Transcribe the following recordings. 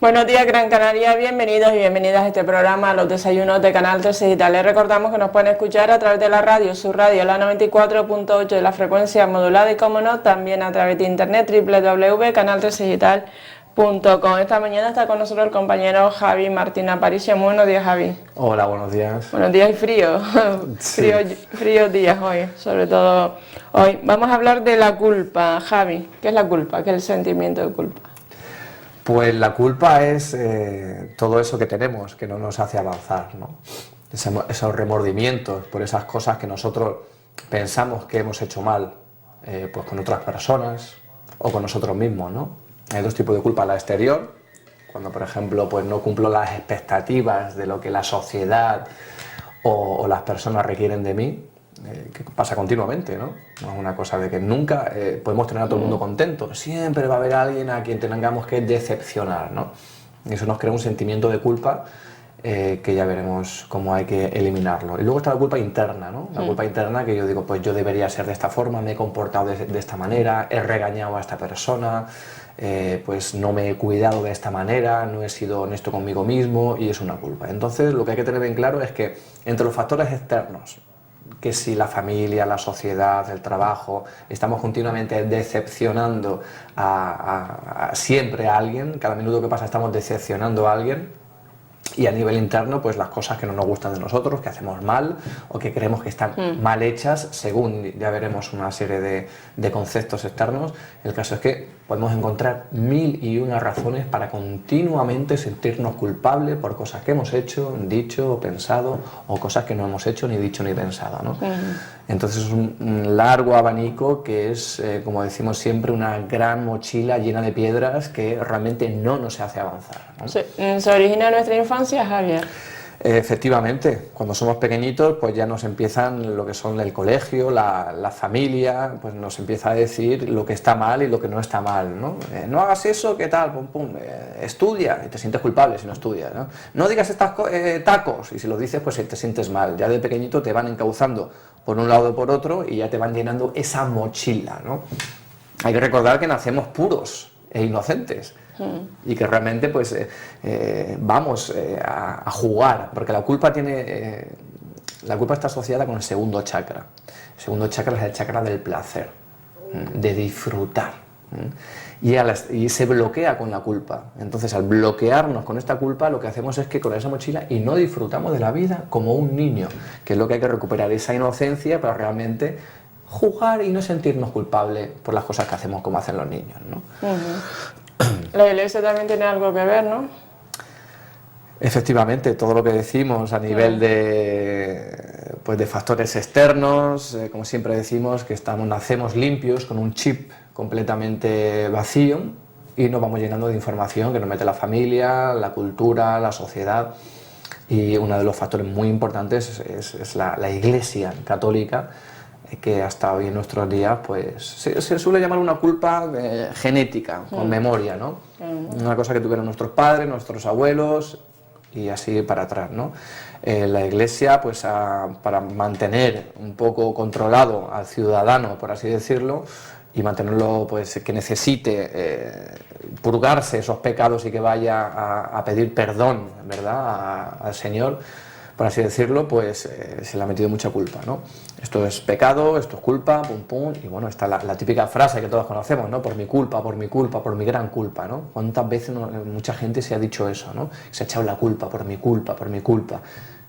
Buenos días, Gran Canaria, bienvenidos y bienvenidas a este programa, a los desayunos de Canal 13 Digital. Les recordamos que nos pueden escuchar a través de la radio, su radio, la 94.8 de la frecuencia modulada y, como no, también a través de internet, www.canal13digital.com. Esta mañana está con nosotros el compañero Javi Martín Aparicio. Muy buenos días, Javi. Hola, buenos días. Buenos días y frío, Sí. fríos días hoy, sobre todo hoy. Vamos a hablar de la culpa, Javi. ¿Qué es la culpa? ¿Qué es el sentimiento de culpa? Pues la culpa es todo eso que tenemos, que no nos hace avanzar, ¿no? Esos remordimientos por esas cosas que nosotros pensamos que hemos hecho mal, pues con otras personas o con nosotros mismos, ¿no? Hay dos tipos de culpa: la exterior, cuando por ejemplo pues no cumplo las expectativas de lo que la sociedad o las personas requieren de mí, que pasa continuamente, ¿no? No es una cosa de que nunca podemos tener a todo el mundo contento, siempre va a haber alguien a quien tengamos que decepcionar, ¿no? Y eso nos crea un sentimiento de culpa que ya veremos cómo hay que eliminarlo. Y luego está la culpa interna, ¿no? La culpa interna, que yo digo, pues yo debería ser de esta forma, me he comportado de esta manera, he regañado a esta persona, pues no me he cuidado de esta manera, no he sido honesto conmigo mismo, y es una culpa. Entonces lo que hay que tener bien claro es que entre los factores externos, que si la familia, la sociedad, el trabajo, estamos continuamente decepcionando siempre a alguien, cada minuto que pasa estamos decepcionando a alguien. Y a nivel interno, pues las cosas que no nos gustan de nosotros, que hacemos mal o que creemos que están mal hechas, según ya veremos una serie de conceptos externos. El caso es que podemos encontrar mil y una razones para continuamente sentirnos culpables por cosas que hemos hecho, dicho o pensado, o cosas que no hemos hecho, ni dicho, ni pensado, ¿no? Entonces es un largo abanico que es, como decimos siempre, una gran mochila llena de piedras que realmente no nos hace avanzar, ¿no? ¿Se origina en nuestra infancia, Javier? Efectivamente, cuando somos pequeñitos pues ya nos empiezan lo que son el colegio, la familia, pues nos empieza a decir lo que está mal y lo que no está mal, ¿no? No hagas eso, ¿qué tal? Pum, pum. Estudia, y te sientes culpable si no estudias, ¿no? No digas tacos, y si lo dices pues te sientes mal. Ya de pequeñito te van encauzando por un lado o por otro y ya te van llenando esa mochila, ¿no? Hay que recordar que nacemos puros e inocentes. Y que realmente pues vamos a jugar, porque la culpa está asociada con el segundo chakra. El segundo chakra es el chakra del placer, de disfrutar, y se bloquea con la culpa. Entonces, al bloquearnos con esta culpa, lo que hacemos es que con esa mochila y no disfrutamos de la vida como un niño, que es lo que hay que recuperar, esa inocencia para realmente jugar y no sentirnos culpables por las cosas que hacemos como hacen los niños, ¿no? La iglesia también tiene algo que ver, ¿no? Efectivamente, todo lo que decimos a nivel de factores externos, como siempre decimos, que nacemos limpios, con un chip completamente vacío, y nos vamos llenando de información que nos mete la familia, la cultura, la sociedad. Y uno de los factores muy importantes es la Iglesia católica, que hasta hoy en nuestros días pues se suele llamar una culpa genética, con memoria, ¿no? Una cosa que tuvieron nuestros padres, nuestros abuelos y así para atrás, ¿no? La Iglesia, pues para mantener un poco controlado al ciudadano, por así decirlo, y mantenerlo, pues que necesite purgarse esos pecados y que vaya a pedir perdón, ¿verdad?, al Señor, por así decirlo, pues se le ha metido mucha culpa, ¿no? Esto es pecado, esto es culpa, pum pum, y bueno, está la típica frase que todos conocemos, ¿no? Por mi culpa, por mi culpa, por mi gran culpa, ¿no? ¿Cuántas veces mucha gente se ha dicho eso, ¿no? Se ha echado la culpa, por mi culpa,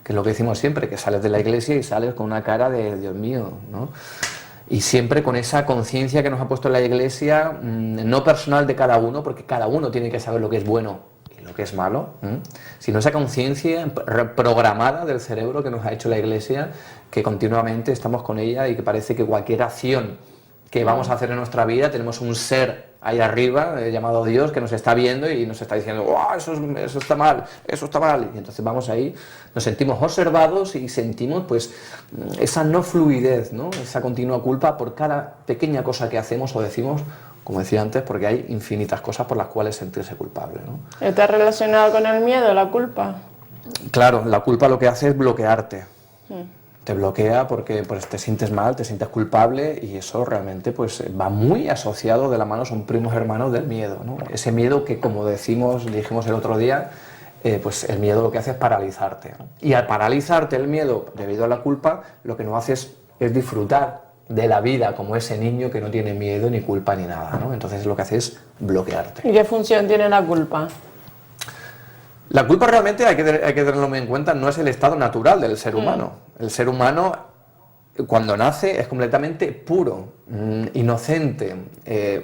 que es lo que decimos siempre, que sales de la iglesia y sales con una cara de Dios mío, ¿no? Y siempre con esa conciencia que nos ha puesto la Iglesia, no personal de cada uno, porque cada uno tiene que saber lo que es bueno y lo que es malo, sino esa conciencia programada del cerebro que nos ha hecho la Iglesia, que continuamente estamos con ella y que parece que cualquier acción que vamos a hacer en nuestra vida, tenemos un ser ahí arriba, llamado Dios, que nos está viendo y nos está diciendo, ¡oh, eso está mal, eso está mal! Y entonces vamos ahí, nos sentimos observados y sentimos pues esa no fluidez, ¿no? Esa continua culpa por cada pequeña cosa que hacemos o decimos, como decía antes, porque hay infinitas cosas por las cuales sentirse culpable, ¿no? ¿Está relacionado con el miedo, la culpa? Claro, la culpa lo que hace es bloquearte. Te bloquea porque pues, te sientes mal, te sientes culpable y eso realmente pues, va muy asociado de la mano, son primos hermanos del miedo, ¿no? Ese miedo que, como dijimos el otro día, pues el miedo lo que hace es paralizarte, ¿no? Y al paralizarte el miedo debido a la culpa, lo que no haces es disfrutar de la vida como ese niño que no tiene miedo ni culpa ni nada, ¿no? Entonces lo que hace es bloquearte. ¿Y qué función tiene la culpa? La culpa realmente, hay que tenerlo muy en cuenta, no es el estado natural del ser humano. El ser humano, cuando nace, es completamente puro, inocente,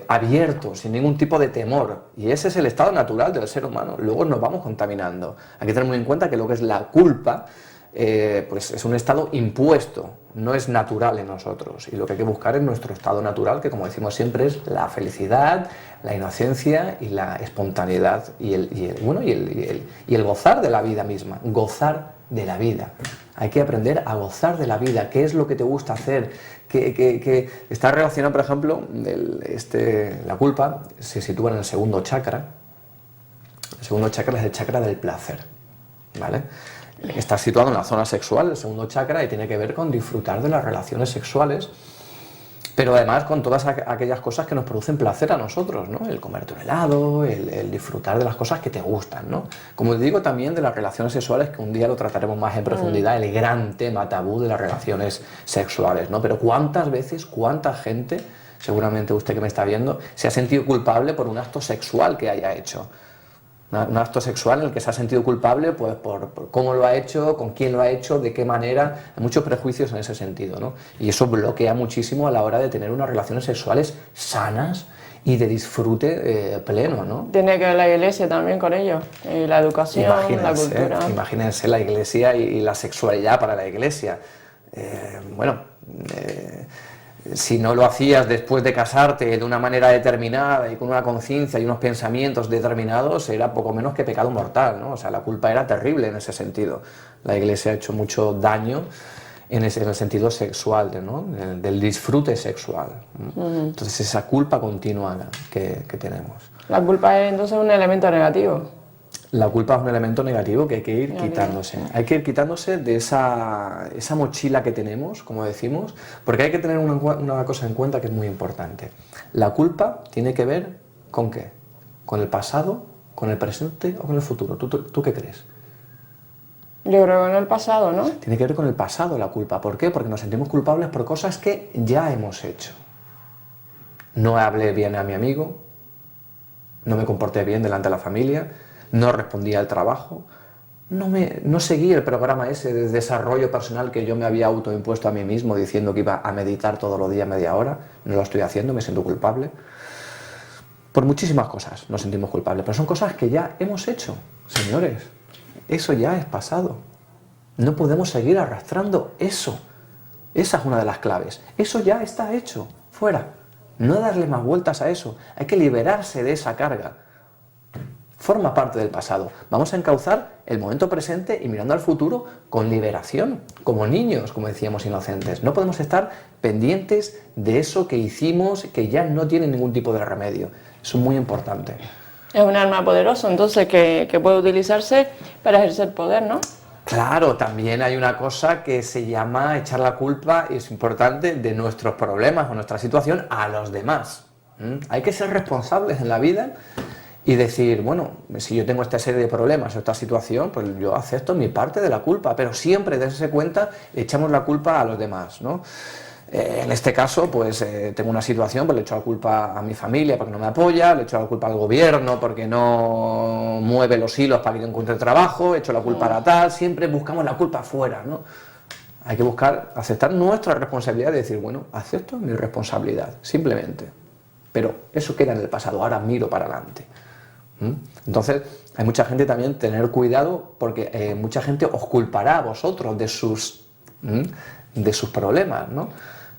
abierto, sin ningún tipo de temor. Y ese es el estado natural del ser humano. Luego nos vamos contaminando. Hay que tener muy en cuenta que lo que es la culpa, pues es un estado impuesto, no es natural en nosotros. Y lo que hay que buscar es nuestro estado natural, que como decimos siempre es la felicidad, la inocencia y la espontaneidad y el gozar de la vida misma, gozar de la vida. Hay que aprender a gozar de la vida. ¿Qué es lo que te gusta hacer? Que está relacionado, por ejemplo, la culpa se sitúa en el segundo chakra. El segundo chakra es el chakra del placer, ¿vale? Está situado en la zona sexual, el segundo chakra, y tiene que ver con disfrutar de las relaciones sexuales, pero además con todas aquellas cosas que nos producen placer a nosotros, ¿no? El comerte un helado, el disfrutar de las cosas que te gustan, ¿no? Como digo, también de las relaciones sexuales, que un día lo trataremos más en profundidad, el gran tema tabú de las relaciones sexuales, ¿no? Pero ¿cuántas veces, cuánta gente, seguramente usted que me está viendo, se ha sentido culpable por un acto sexual que haya hecho? Un acto sexual en el que se ha sentido culpable pues, por cómo lo ha hecho, con quién lo ha hecho, de qué manera. Hay muchos prejuicios en ese sentido, ¿no? Y eso bloquea muchísimo a la hora de tener unas relaciones sexuales sanas y de disfrute pleno, ¿no? Tiene que ver la iglesia también con ello, y la educación, la cultura. Imagínense la iglesia y la sexualidad para la iglesia. Si no lo hacías después de casarte de una manera determinada y con una conciencia y unos pensamientos determinados, era poco menos que pecado mortal, ¿no? O sea, la culpa era terrible en ese sentido. La Iglesia ha hecho mucho daño en el sentido sexual, ¿no? Del disfrute sexual, ¿no? Entonces, esa culpa continua que tenemos. La culpa es entonces un elemento negativo. La culpa es un elemento negativo que hay que ir quitándose. Hay que ir quitándose de esa mochila que tenemos, como decimos, porque hay que tener una cosa en cuenta que es muy importante. La culpa tiene que ver ¿con qué? ¿Con el pasado, con el presente o con el futuro? ¿Tú qué crees? Yo creo que en el pasado, ¿no? Tiene que ver con el pasado la culpa. ¿Por qué? Porque nos sentimos culpables por cosas que ya hemos hecho. No hablé bien a mi amigo, no me comporté bien delante de la familia, no respondí al trabajo, no seguí el programa ese de desarrollo personal que yo me había autoimpuesto a mí mismo diciendo que iba a meditar todos los días media hora. No lo estoy haciendo, me siento culpable. Por muchísimas cosas nos sentimos culpables, pero son cosas que ya hemos hecho, señores. Eso ya es pasado. No podemos seguir arrastrando eso. Esa es una de las claves. Eso ya está hecho, fuera. No darle más vueltas a eso. Hay que liberarse de esa carga. Forma parte del pasado. Vamos a encauzar el momento presente y mirando al futuro con liberación, como niños, como decíamos, inocentes. No podemos estar pendientes de eso que hicimos, que ya no tiene ningún tipo de remedio. Eso es muy importante. Es un arma poderosa, entonces, que puede utilizarse para ejercer poder, ¿no? Claro, también hay una cosa que se llama echar la culpa, y es importante, de nuestros problemas o nuestra situación a los demás. Hay que ser responsables en la vida y decir, bueno, si yo tengo esta serie de problemas o esta situación, pues yo acepto mi parte de la culpa, pero siempre, dense cuenta, echamos la culpa a los demás, ¿no? En este caso, pues tengo una situación, pues le echo la culpa a mi familia porque no me apoya, le echo la culpa al gobierno porque no mueve los hilos para que yo encuentre trabajo, echo la culpa a tal, siempre buscamos la culpa afuera, ¿no? Hay que buscar, aceptar nuestra responsabilidad y decir, bueno, acepto mi responsabilidad, simplemente. Pero eso queda en el pasado, ahora miro para adelante. Entonces, hay mucha gente también, tener cuidado, porque mucha gente os culpará a vosotros de sus problemas, ¿no?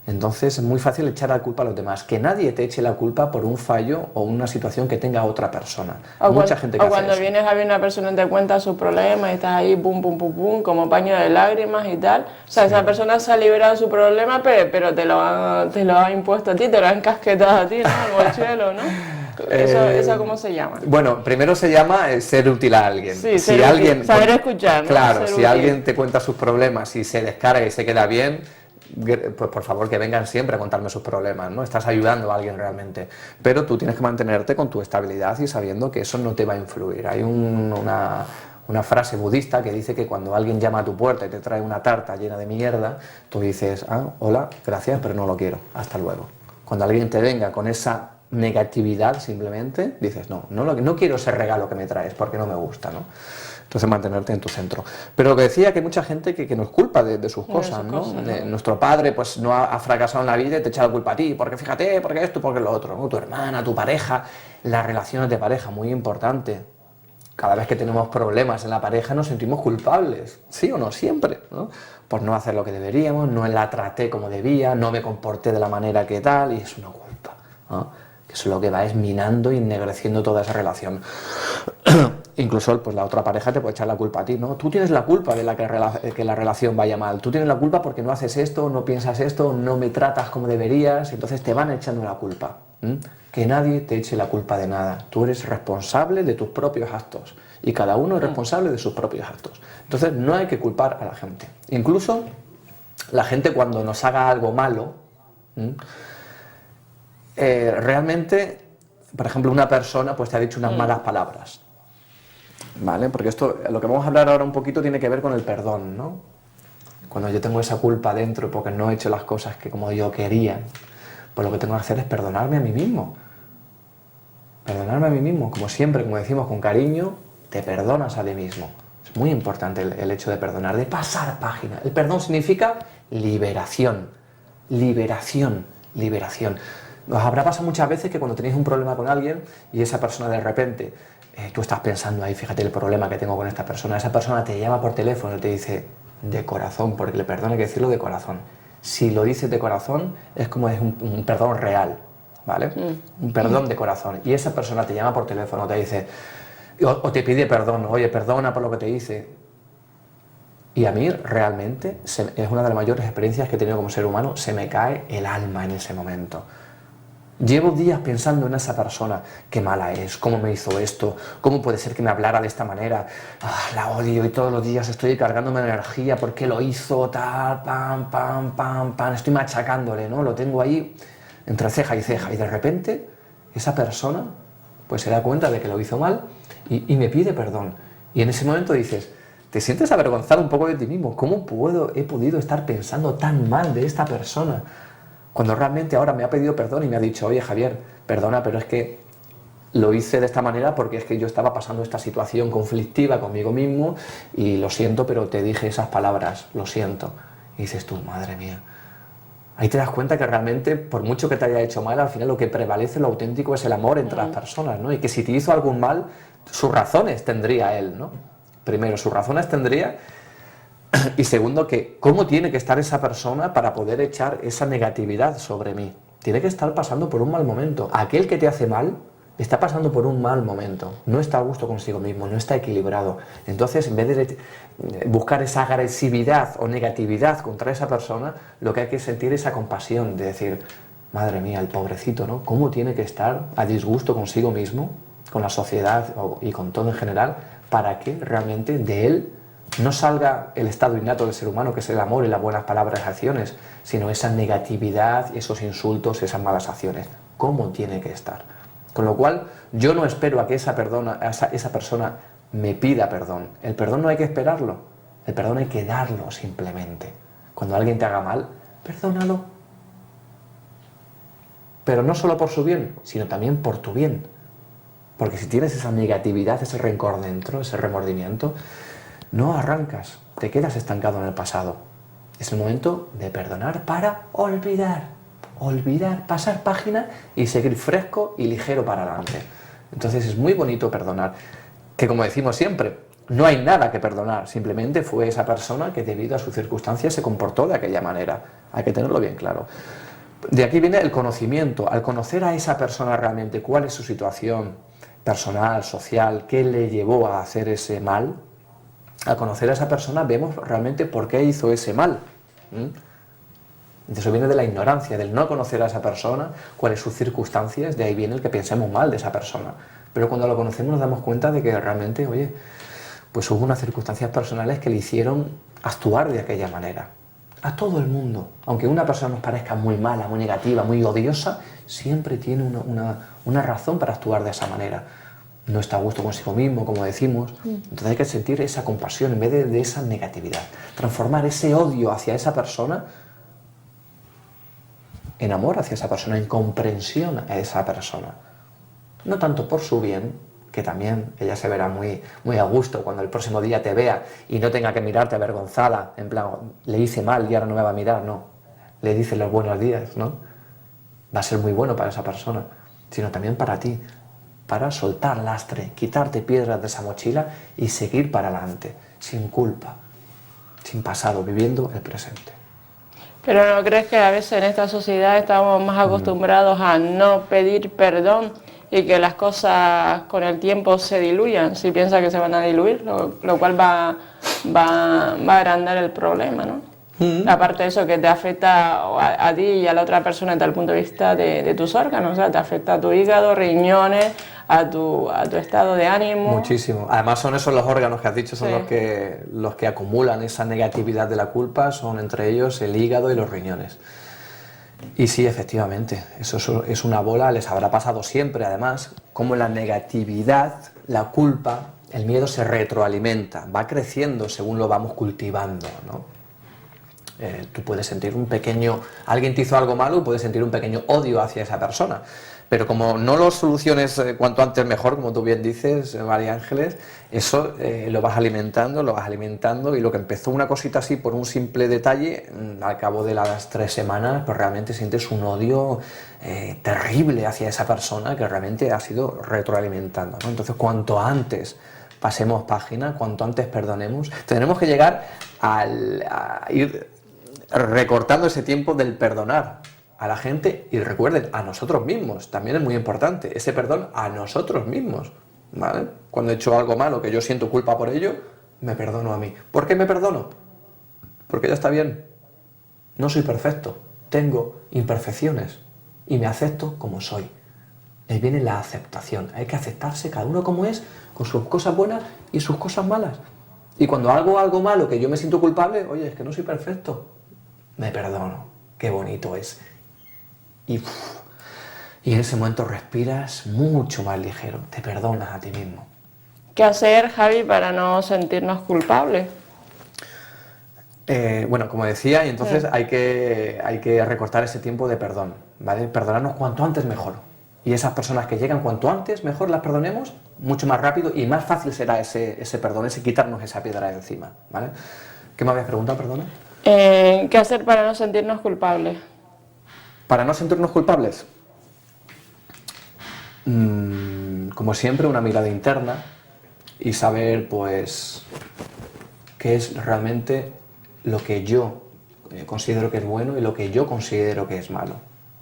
Entonces es muy fácil echar la culpa a los demás. Que nadie te eche la culpa por un fallo o una situación que tenga otra persona. Mucha gente que hace cuando eso. vienes a ver una persona y te cuenta sus problemas y estás ahí, pum, pum, pum, pum, como paño de lágrimas y tal. O sea, esa persona se ha liberado de su problema, pero te lo ha impuesto a ti, te lo ha encasquetado a ti, ¿no? El mochelo, ¿no? ¿Eso cómo se llama? Bueno, primero se llama ser útil a alguien. Sí, si alguien, saber escuchar, ¿no? Claro, ser si útil. Alguien te cuenta sus problemas y se descarga y se queda bien, pues por favor que vengan siempre a contarme sus problemas, ¿no? Estás ayudando a alguien realmente, pero tú tienes que mantenerte con tu estabilidad y sabiendo que eso no te va a influir. Hay una frase budista que dice que cuando alguien llama a tu puerta y te trae una tarta llena de mierda, tú dices, hola, gracias, pero no lo quiero, hasta luego. Cuando alguien te venga con esa negatividad simplemente, dices, no quiero ese regalo que me traes porque no me gusta, ¿no? Entonces mantenerte en tu centro. Pero lo que decía, que hay mucha gente que nos culpa de sus cosas, ¿no? Nuestro padre pues no ha fracasado en la vida y te echa la culpa a ti, porque fíjate, porque esto, porque lo otro, ¿no? Tu hermana, tu pareja, las relaciones de pareja, muy importante. Cada vez que tenemos problemas en la pareja nos sentimos culpables, ¿sí o no? Siempre, ¿no? Por no hacer lo que deberíamos, no la traté como debía, no me comporté de la manera que tal, y es una culpa, ¿no? Que eso lo que va es minando y ennegreciendo toda esa relación. Incluso pues la otra pareja te puede echar la culpa a ti, ¿no? Tú tienes la culpa de que la relación vaya mal, tú tienes la culpa porque no haces esto, no piensas esto, no me tratas como deberías, entonces te van echando la culpa. Que nadie te eche la culpa de nada, tú eres responsable de tus propios actos y cada uno es responsable de sus propios actos. Entonces no hay que culpar a la gente. Incluso la gente cuando nos haga algo malo, realmente, por ejemplo, una persona pues te ha dicho unas malas palabras, ¿vale? Porque esto, lo que vamos a hablar ahora un poquito tiene que ver con el perdón, ¿no? Cuando yo tengo esa culpa dentro porque no he hecho las cosas que como yo quería, pues lo que tengo que hacer es perdonarme a mí mismo. Perdonarme a mí mismo, como siempre, como decimos con cariño, te perdonas a ti mismo. Es muy importante el hecho de perdonar, de pasar página. El perdón significa liberación, liberación, liberación. Os habrá pasado muchas veces que cuando tenéis un problema con alguien y esa persona de repente, tú estás pensando ahí, fíjate el problema que tengo con esta persona, esa persona te llama por teléfono y te dice de corazón, porque el perdón hay que decirlo de corazón. Si lo dices de corazón es como es un perdón real, ¿vale? Un perdón de corazón. Y esa persona te llama por teléfono, te dice, o te pide perdón, oye, perdona por lo que te hice. Y a mí realmente es una de las mayores experiencias que he tenido como ser humano, se me cae el alma en ese momento. Llevo días pensando en esa persona, qué mala es, cómo me hizo esto, cómo puede ser que me hablara de esta manera, la odio y todos los días estoy cargándome de energía, ¿por qué lo hizo? Tal, pam, pam, pam, pam, estoy machacándole, ¿no? Lo tengo ahí entre ceja y ceja y de repente esa persona pues se da cuenta de que lo hizo mal y me pide perdón. Y en ese momento dices, te sientes avergonzado un poco de ti mismo, ¿cómo he podido estar pensando tan mal de esta persona? Cuando realmente ahora me ha pedido perdón y me ha dicho, oye Javier, perdona, pero es que lo hice de esta manera porque es que yo estaba pasando esta situación conflictiva conmigo mismo y lo siento, pero te dije esas palabras, lo siento. Y dices tú, madre mía. Ahí te das cuenta que realmente, por mucho que te haya hecho mal, al final lo que prevalece, lo auténtico, es el amor entre las personas, ¿no? Y que si te hizo algún mal, sus razones tendría él, ¿no? Primero, sus razones tendría... Y segundo, que cómo tiene que estar esa persona para poder echar esa negatividad sobre mí. Tiene que estar pasando por un mal momento. Aquel que te hace mal está pasando por un mal momento. No está a gusto consigo mismo, no está equilibrado. Entonces, en vez de buscar esa agresividad o negatividad contra esa persona, lo que hay que sentir es esa compasión de decir, madre mía, el pobrecito, ¿no? ¿Cómo tiene que estar a disgusto consigo mismo, con la sociedad y con todo en general, para que realmente de él no salga el estado innato del ser humano, que es el amor y las buenas palabras y acciones, sino esa negatividad, esos insultos, esas malas acciones? ¿Cómo tiene que estar? Con lo cual, yo no espero a que esa persona me pida perdón. El perdón no hay que esperarlo, el perdón hay que darlo simplemente. Cuando alguien te haga mal, perdónalo. Pero no solo por su bien, sino también por tu bien. Porque si tienes esa negatividad, ese rencor dentro, ese remordimiento, no arrancas, te quedas estancado en el pasado. Es el momento de perdonar para olvidar, pasar página y seguir fresco y ligero para adelante. Entonces es muy bonito perdonar, que como decimos siempre, no hay nada que perdonar, simplemente fue esa persona que debido a sus circunstancias se comportó de aquella manera. Hay que tenerlo bien claro. De aquí viene el conocimiento. Al conocer a esa persona realmente cuál es su situación personal, social, qué le llevó a hacer ese mal, al conocer a esa persona vemos realmente por qué hizo ese mal. Eso viene de la ignorancia, del no conocer a esa persona, cuáles sus circunstancias, de ahí viene el que pensemos mal de esa persona. Pero cuando lo conocemos nos damos cuenta de que realmente, oye, pues hubo unas circunstancias personales que le hicieron actuar de aquella manera. A todo el mundo, aunque una persona nos parezca muy mala, muy negativa, muy odiosa, siempre tiene una razón para actuar de esa manera. No está a gusto consigo mismo, como decimos. Entonces hay que sentir esa compasión en vez de esa negatividad. Transformar ese odio hacia esa persona en amor hacia esa persona, en comprensión a esa persona. No tanto por su bien, que también ella se verá muy, muy a gusto cuando el próximo día te vea y no tenga que mirarte avergonzada, en plan, le hice mal y ahora no me va a mirar, no. Le dices los buenos días, ¿no? Va a ser muy bueno para esa persona, sino también para ti, para soltar lastre, quitarte piedras de esa mochila y seguir para adelante, sin culpa, sin pasado, viviendo el presente. Pero ¿no crees que a veces en esta sociedad estamos más acostumbrados a no pedir perdón y que las cosas con el tiempo se diluyan? Si piensas que se van a diluir, lo cual va a agrandar el problema, ¿no? Aparte de eso, que te afecta a ti y a la otra persona desde el punto de vista de tus órganos, o sea, te afecta a tu hígado, riñones, a tu estado de ánimo. Muchísimo. Además son esos los órganos que has dicho, son sí, los que acumulan esa negatividad de la culpa, son entre ellos el hígado y los riñones. Y sí, efectivamente, eso es una bola, les habrá pasado siempre, además, como la negatividad, la culpa, el miedo se retroalimenta, va creciendo según lo vamos cultivando, ¿no? Tú puedes sentir alguien te hizo algo malo, puedes sentir un pequeño odio hacia esa persona, pero como no lo soluciones cuanto antes mejor, como tú bien dices, María Ángeles, eso lo vas alimentando y lo que empezó una cosita así por un simple detalle, al cabo de las 3 semanas, pues realmente sientes un odio terrible hacia esa persona que realmente ha sido retroalimentando, ¿no? Entonces, cuanto antes pasemos página, cuanto antes perdonemos, tendremos que llegar a ir recortando ese tiempo del perdonar a la gente y recuerden, a nosotros mismos, también es muy importante, ese perdón a nosotros mismos, ¿vale? Cuando he hecho algo malo, que yo siento culpa por ello, me perdono a mí. ¿Por qué me perdono? Porque ya está bien, no soy perfecto, tengo imperfecciones y me acepto como soy. Ahí viene la aceptación, hay que aceptarse cada uno como es, con sus cosas buenas y sus cosas malas. Y cuando hago algo malo que yo me siento culpable, oye, es que no soy perfecto, me perdono, qué bonito es. Y en ese momento respiras mucho más ligero, te perdonas a ti mismo. ¿Qué hacer, Javi, para no sentirnos culpables? Bueno, como decía, y entonces hay que recortar ese tiempo de perdón, ¿vale? Perdonarnos cuanto antes mejor. Y esas personas que llegan cuanto antes mejor las perdonemos, mucho más rápido y más fácil será ese perdón, ese quitarnos esa piedra de encima, ¿vale? ¿Qué me habías preguntado, perdona? ¿Qué hacer para no sentirnos culpables? Para no sentirnos culpables, como siempre, una mirada interna y saber, pues, qué es realmente lo que yo considero que es bueno y lo que yo considero que es malo.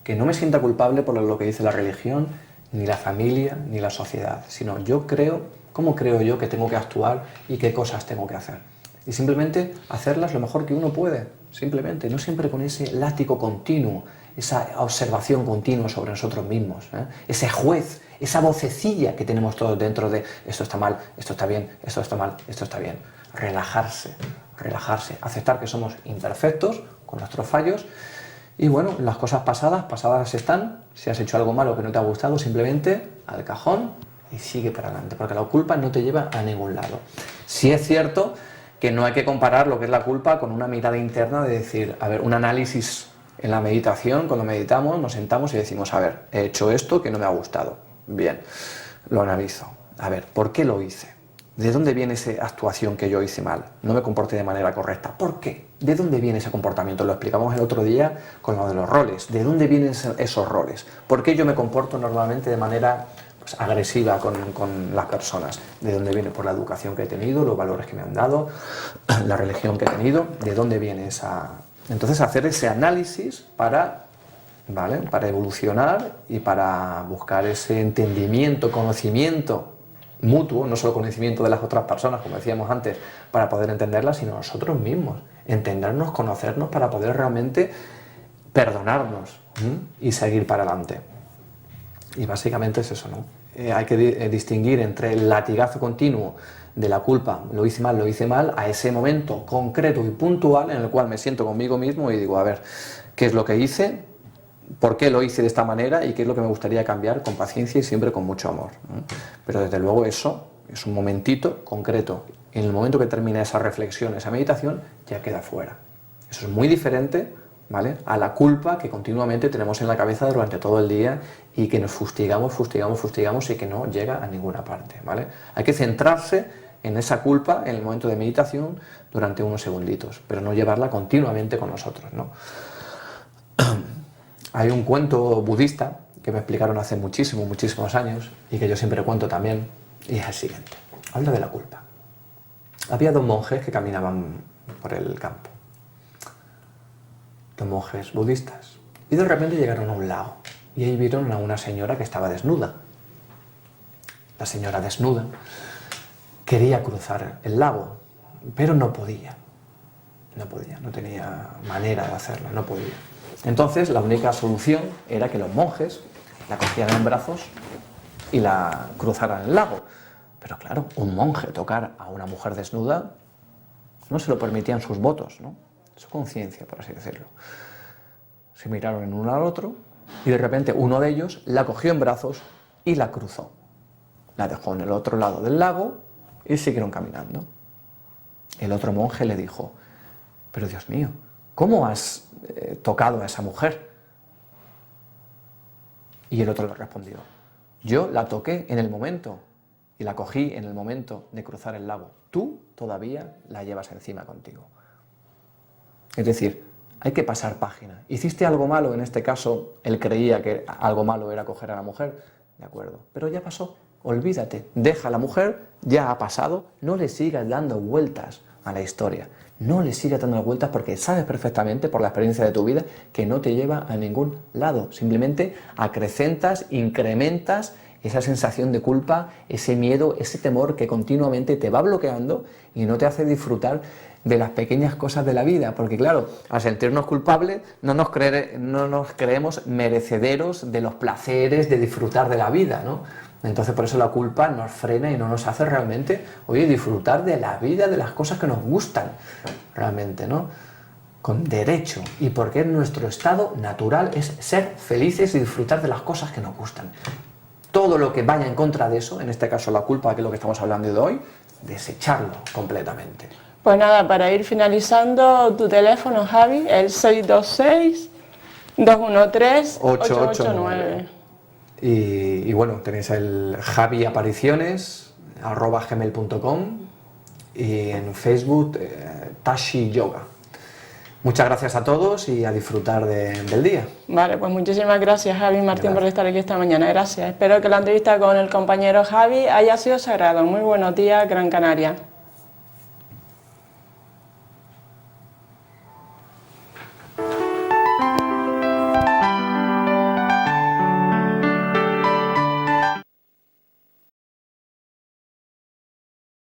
Que no me sienta culpable por lo que dice la religión, ni la familia, ni la sociedad, sino yo creo, cómo creo yo que tengo que actuar y qué cosas tengo que hacer. Y simplemente hacerlas lo mejor que uno puede, simplemente, no siempre con ese látigo continuo, esa observación continua sobre nosotros mismos, ese juez, esa vocecilla que tenemos todos dentro de esto está mal, esto está bien, esto está mal, esto está bien. Relajarse, aceptar que somos imperfectos con nuestros fallos y bueno, las cosas pasadas están. Si has hecho algo malo que no te ha gustado, simplemente al cajón y sigue para adelante, porque la culpa no te lleva a ningún lado. Sí es cierto que no hay que comparar lo que es la culpa con una mirada interna de decir, a ver, un análisis en la meditación, cuando meditamos, nos sentamos y decimos, a ver, he hecho esto que no me ha gustado. Bien, lo analizo. A ver, ¿por qué lo hice? ¿De dónde viene esa actuación que yo hice mal? No me comporté de manera correcta. ¿Por qué? ¿De dónde viene ese comportamiento? Lo explicamos el otro día con lo de los roles. ¿De dónde vienen esos roles? ¿Por qué yo me comporto normalmente de manera agresiva con las personas? ¿De dónde viene? Por la educación que he tenido, los valores que me han dado, la religión que he tenido. ¿De dónde viene Entonces hacer ese análisis para, ¿vale?, para evolucionar y para buscar ese entendimiento, conocimiento mutuo, no solo conocimiento de las otras personas, como decíamos antes, para poder entenderlas, sino nosotros mismos, entendernos, conocernos para poder realmente perdonarnos y seguir para adelante. Y básicamente es eso, ¿no? Hay que distinguir entre el latigazo continuo de la culpa, lo hice mal, a ese momento concreto y puntual en el cual me siento conmigo mismo y digo, a ver, ¿qué es lo que hice? ¿Por qué lo hice de esta manera? ¿Y qué es lo que me gustaría cambiar? Con paciencia y siempre con mucho amor, ¿no? Pero desde luego eso es un momentito concreto. En el momento que termina esa reflexión, esa meditación, ya queda fuera. Eso es muy diferente, ¿vale?, a la culpa que continuamente tenemos en la cabeza durante todo el día y que nos fustigamos y que no llega a ninguna parte, ¿vale? Hay que centrarse en esa culpa en el momento de meditación durante unos segunditos, pero no llevarla continuamente con nosotros, ¿no? Hay un cuento budista que me explicaron hace muchísimos años y que yo siempre cuento también, y es el siguiente. Habla de la culpa. Había dos monjes que caminaban por el campo. Dos monjes budistas. Y de repente llegaron a un lago y ahí vieron a una señora que estaba desnuda. La señora desnuda quería cruzar el lago, pero no podía, no tenía manera de hacerlo, no podía. Entonces la única solución era que los monjes la cogieran en brazos y la cruzaran el lago. Pero claro, un monje tocar a una mujer desnuda no se lo permitían sus votos, ¿no?, su conciencia, por así decirlo. Se miraron en uno al otro y de repente uno de ellos la cogió en brazos y la cruzó. La dejó en el otro lado del lago y siguieron caminando. El otro monje le dijo, pero Dios mío, ¿cómo has tocado a esa mujer? Y el otro le respondió, yo la toqué en el momento y la cogí en el momento de cruzar el lago. Tú todavía la llevas encima contigo. Es decir, hay que pasar página. ¿Hiciste algo malo? En este caso, él creía que algo malo era coger a la mujer. De acuerdo, pero ya pasó. Olvídate, deja a la mujer, ya ha pasado, no le sigas dando vueltas a la historia. No le sigas dando vueltas porque sabes perfectamente por la experiencia de tu vida que no te lleva a ningún lado. Simplemente acrecentas, incrementas esa sensación de culpa, ese miedo, ese temor que continuamente te va bloqueando y no te hace disfrutar de las pequeñas cosas de la vida, porque claro, al sentirnos culpables no nos creemos merecederos de los placeres de disfrutar de la vida, ¿no? Entonces por eso la culpa nos frena y no nos hace realmente, oye, disfrutar de la vida, de las cosas que nos gustan realmente, ¿no?, con derecho, y porque nuestro estado natural es ser felices y disfrutar de las cosas que nos gustan. Todo lo que vaya en contra de eso, en este caso la culpa, que es lo que estamos hablando de hoy, desecharlo completamente. Pues nada, para ir finalizando, tu teléfono, Javi, el 626-213-889. Y bueno, tenéis el javiapariciones@gmail.com y en Facebook Tashi Yoga. Muchas gracias a todos y a disfrutar del día. Vale, pues muchísimas gracias, Javi Martín, por estar aquí esta mañana. Gracias. Espero que la entrevista con el compañero Javi haya sido sagrada. Muy buenos días, Gran Canaria.